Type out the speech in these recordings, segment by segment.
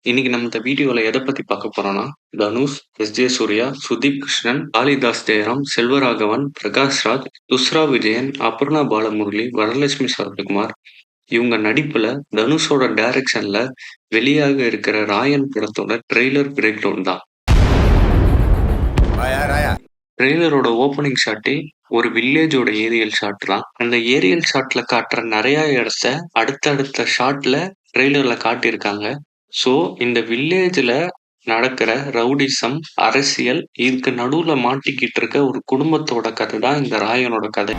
இன்னைக்கு நம்ம இந்த வீடியோல எத பத்தி பார்க்க போறோம்னா, தனுஷ், எஸ்.ஜே. சூர்யா, சுதீப் கிருஷ்ணன், காளிதாஸ் ஜெயராம், செல்வராகவன், பிரகாஷ் ராஜ், துஷ்ரா விஜயன், அபர்ணா பாலமுரளி, வரலட்சுமி சரத்குமார் இவங்க நடிப்புல தனுஷோட டைரக்ஷன்ல வெளியாக இருக்கிற ராயன் படத்தோட ட்ரெய்லர் பிரேக் டவுன் தான். ட்ரெய்லரோட ஓப்பனிங் ஷாட்டே ஒரு வில்லேஜோட ஏரியல் ஷாட் தான். அந்த ஏரியல் ஷாட்ல காட்டுற நெறைய இடத்த அடுத்தடுத்த ஷாட்ல ட்ரெய்லர்ல காட்டியிருக்காங்க. ஸோ, இந்த வில்லேஜ்ல நடக்கிற ரவுடிசம், அரசியல் இதுக்கு நடுவுல மாட்டிக்கிட்டு இருக்க ஒரு குடும்பத்தோட கதை தான் இந்த ராயனோட கதை.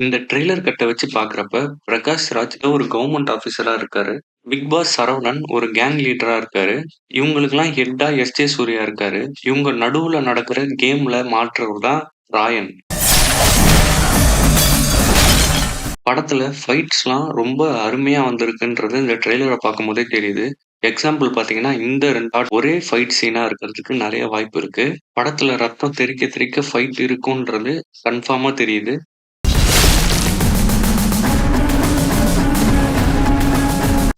இந்த ட்ரெய்லர் கட்ட வச்சு பார்க்குறப்ப, பிரகாஷ் ராஜ் ஒரு கவர்ன்மெண்ட் ஆஃபீசரா இருக்காரு. பிக் பாஸ் சரவணன் ஒரு கேங் லீடரா இருக்காரு. இவங்களுக்கெல்லாம் ஹெட்டா எஸ்.ஜே. சூர்யா இருக்காரு. இவங்க நடுவுல நடக்கிற கேம்ல மாற்றுறவர் தான் ராயன். படத்துல ஃபைட்ஸ்லாம் ரொம்ப அருமையா வந்திருக்குன்றது இந்த ட்ரெய்லர பார்க்கும்போதே தெரியுது. எக்ஸாம்பிள் பார்த்தீங்கன்னா, இந்த 2 ஷாட் ஒரே ஃபைட் சீனா இருக்கிறதுக்கு நெறைய வாய்ப்பு இருக்கு. படத்துல ரத்தம் தெறிக்க தெறிக்க ஃபைட் இருக்குன்றது கன்ஃபார்மா தெரியுது.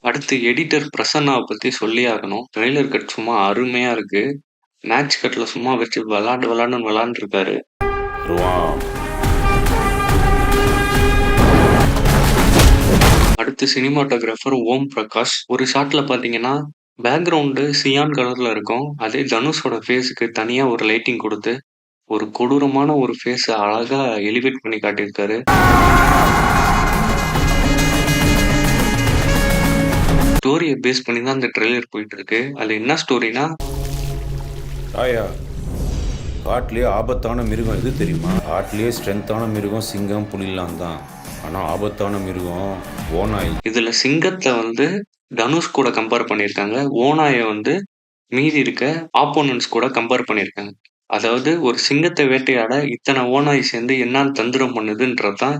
அடுத்து எடிட்டர் பிரசன்னாவ பத்தி சொல்லியே ஆகணும். ட்ரெய்லர் கட் சும்மா அருமையா இருக்கு. மேட்ச் கட்ல சும்மா வச்சு விளாண்டுன்னு விளாண்டுருக்காரு. அடுத்து சினிமாட்டோகிராஃபர் ஓம் பிரகாஷ். ஒரு ஷாட்ல பார்த்தீங்கன்னா, பேக்கிரவுண்டு சியான் கலர்ல இருக்கும். அதே தனுஷோட ஃபேஸுக்கு தனியா ஒரு லைட்டிங் குடுத்து, ஒரு கொடூரமான ஒரு ஃபேஸ அழகா எலிவேட் பண்ணி காட்டியிருக்காரு. ஸ்டோரிய பேஸ் பண்ணி தான் இந்த ட்ரெய்லர் போயிட்டு இருக்கு. அதுல என்ன ஸ்டோரினா, காட்டிலேயே ஆபத்தான மிருகம் எது தெரியுமா? காட்டிலேயே ஸ்ட்ரென்த்தான மிருகம் சிங்கம், புலிலாம் தான். ஆனா ஆபத்தான மிருகம் ஓநாய். இதுல சிங்கத்த தனுஷ் கூட கம்பேர் பண்ணியிருக்காங்க. ஓநாய மீதி இருக்க ஆப்போனன்ட்ஸ் கூட கம்பேர் பண்ணியிருக்காங்க. அதாவது ஒரு சிங்கத்த வேட்டையாட இத்தன ஓநாய் சேர்ந்து என்ன தந்திரம் பண்ணுதுன்றது தான்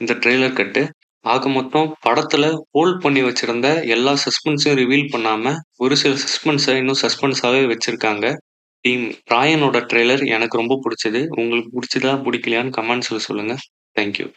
இந்த ட்ரெய்லர் கட்டு. ஆக மொத்தம் படத்துல ஹோல்ட் பண்ணி வச்சிருந்த எல்லா சஸ்பென்ஸையும் ரிவீல் பண்ணாம, ஒரு சில சஸ்பென்ஸ இன்னும் சஸ்பென்ஸாவே வச்சிருக்காங்க. டீம் ராயனோட ட்ரெய்லர் எனக்கு ரொம்ப புடிச்சது. உங்களுக்கு புடிச்சதா, புடிக்கலையான்னு கமெண்ட்ஸ்ல சொல்லுங்க. Thank you.